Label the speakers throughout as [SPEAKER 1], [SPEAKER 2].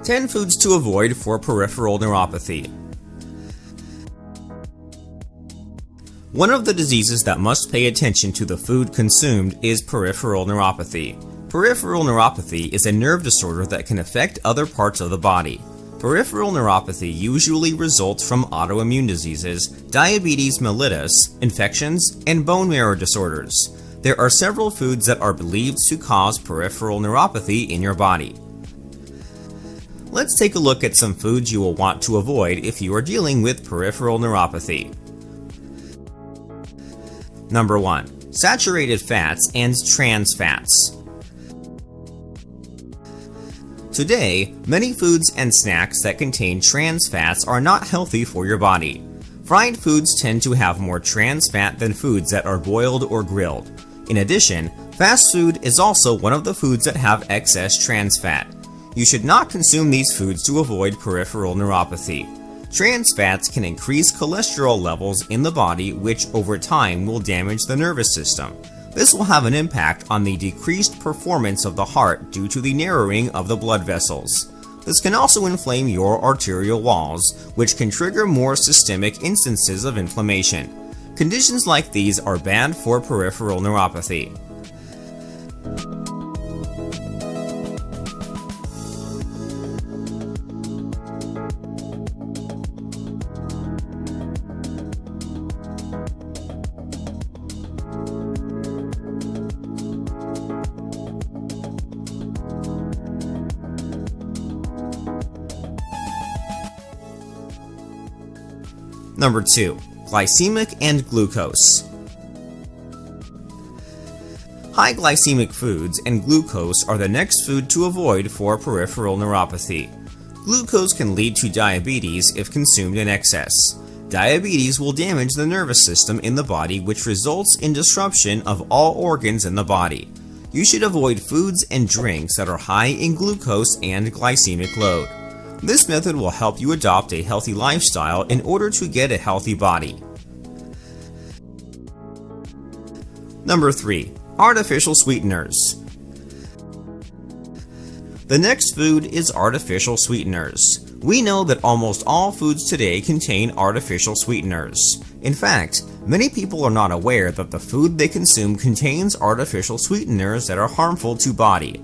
[SPEAKER 1] 10 foods to avoid for peripheral neuropathy. One of the diseases that must pay attention to the food consumed is peripheral neuropathy. Peripheral neuropathy is a nerve disorder that can affect other parts of the body. Peripheral neuropathy usually results from autoimmune diseases, diabetes mellitus, infections, and bone marrow disorders. There are several foods that are believed to cause peripheral neuropathy in your body. Let's take a look at some foods you will want to avoid if you are dealing with peripheral neuropathy. Number 1. Saturated fats and trans fats. Today, many foods and snacks that contain trans fats are not healthy for your body. Fried foods tend to have more trans fat than foods that are boiled or grilled. In addition, fast food is also one of the foods that have excess trans fat. You should not consume these foods to avoid peripheral neuropathy. Trans fats can increase cholesterol levels in the body, which over time will damage the nervous system. This will have an impact on the decreased performance of the heart due to the narrowing of the blood vessels. This can also inflame your arterial walls, which can trigger more systemic instances of inflammation. Conditions like these are bad for peripheral neuropathy. Number 2. Glycemic and glucose. High glycemic foods and glucose are the next food to avoid for peripheral neuropathy. Glucose can lead to diabetes if consumed in excess. Diabetes will damage the nervous system in the body, which results in disruption of all organs in the body. You should avoid foods and drinks that are high in glucose and glycemic load. This method will help you adopt a healthy lifestyle in order to get a healthy body. Number 3. Artificial sweeteners. The next food is artificial sweeteners. We know that almost all foods today contain artificial sweeteners. In fact, many people are not aware that the food they consume contains artificial sweeteners that are harmful to body.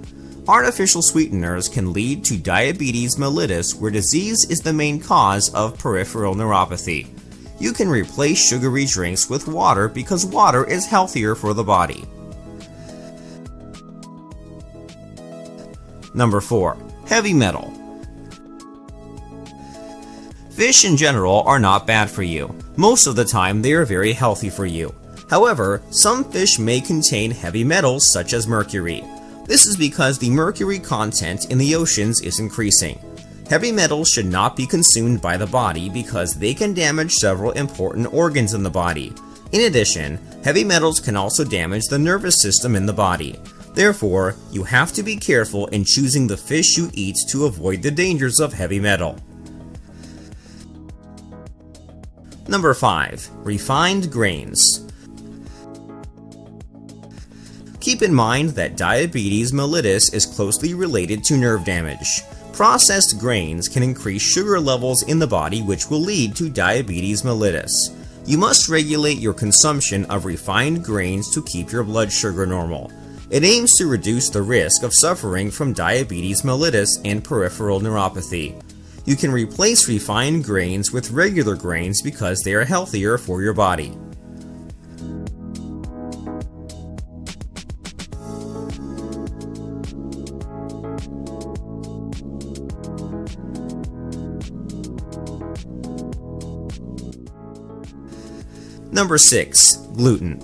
[SPEAKER 1] Artificial sweeteners can lead to diabetes mellitus, where disease is the main cause of peripheral neuropathy. You can replace sugary drinks with water because water is healthier for the body. Number 4. Heavy metal. Fish in general are not bad for you. Most of the time they are very healthy for you. However, some fish may contain heavy metals such as mercury. This is because the mercury content in the oceans is increasing. Heavy metals should not be consumed by the body because they can damage several important organs in the body. In addition, heavy metals can also damage the nervous system in the body. Therefore, you have to be careful in choosing the fish you eat to avoid the dangers of heavy metal. Number 5. Refined grains. Keep in mind that diabetes mellitus is closely related to nerve damage. Processed grains can increase sugar levels in the body, which will lead to diabetes mellitus. You must regulate your consumption of refined grains to keep your blood sugar normal. It aims to reduce the risk of suffering from diabetes mellitus and peripheral neuropathy. You can replace refined grains with regular grains because they are healthier for your body. Number 6. Gluten.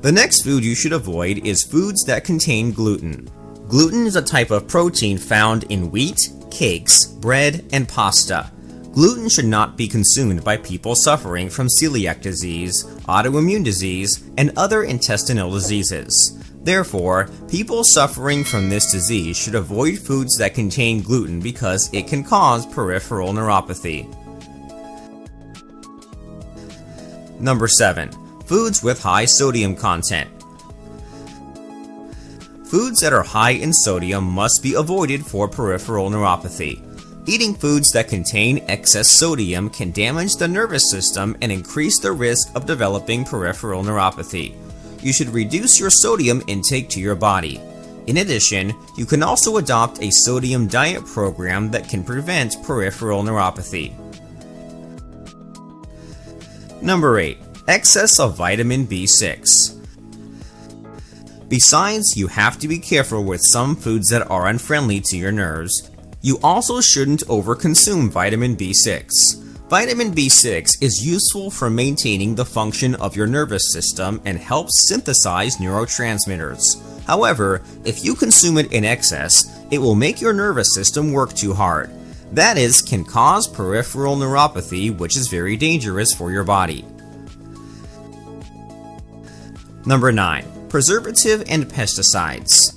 [SPEAKER 1] The next food you should avoid is foods that contain gluten. Gluten is a type of protein found in wheat, cakes, bread, and pasta. Gluten should not be consumed by people suffering from celiac disease, autoimmune disease, and other intestinal diseases. Therefore, people suffering from this disease should avoid foods that contain gluten because it can cause peripheral neuropathy. Number 7. Foods with high sodium content. Foods that are high in sodium must be avoided for peripheral neuropathy. Eating foods that contain excess sodium can damage the nervous system and increase the risk of developing peripheral neuropathy. You should reduce your sodium intake to your body. In addition, you can also adopt a sodium diet program that can prevent peripheral neuropathy. Number 8. Excess of vitamin B6. Besides, you have to be careful with some foods that are unfriendly to your nerves. You also shouldn't overconsume vitamin B6. Vitamin B6 is useful for maintaining the function of your nervous system and helps synthesize neurotransmitters. However, if you consume it in excess, it will make your nervous system work too hard. That is, can cause peripheral neuropathy, which is very dangerous for your body. Number 9. Preservative and pesticides.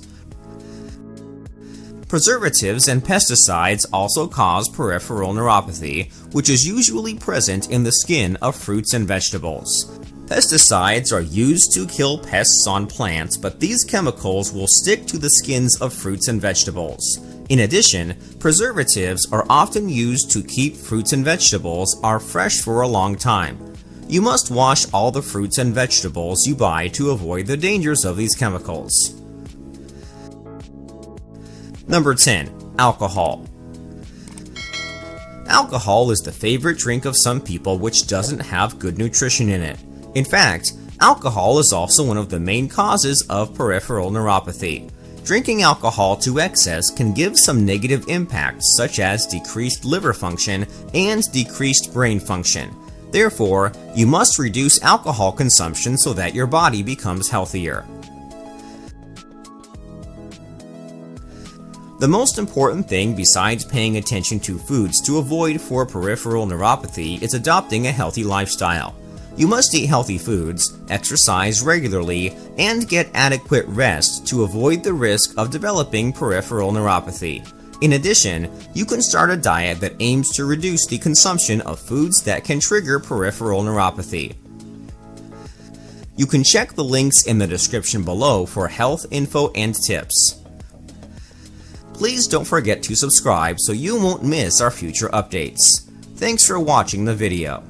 [SPEAKER 1] Preservatives and pesticides also cause peripheral neuropathy, which is usually present in the skin of fruits and vegetables. Pesticides are used to kill pests on plants, but these chemicals will stick to the skins of fruits and vegetables. In addition, preservatives are often used to keep fruits and vegetables are fresh for a long time. You must wash all the fruits and vegetables you buy to avoid the dangers of these chemicals. Number 10. Alcohol. Alcohol is the favorite drink of some people, which doesn't have good nutrition in it. In fact, alcohol is also one of the main causes of peripheral neuropathy. Drinking alcohol to excess can give some negative impacts, such as decreased liver function and decreased brain function. Therefore, you must reduce alcohol consumption so that your body becomes healthier. The most important thing besides paying attention to foods to avoid for peripheral neuropathy is adopting a healthy lifestyle. You must eat healthy foods, exercise regularly, and get adequate rest to avoid the risk of developing peripheral neuropathy. In addition, you can start a diet that aims to reduce the consumption of foods that can trigger peripheral neuropathy. You can check the links in the description below for health info and tips. Please don't forget to subscribe so you won't miss our future updates. Thanks for watching the video.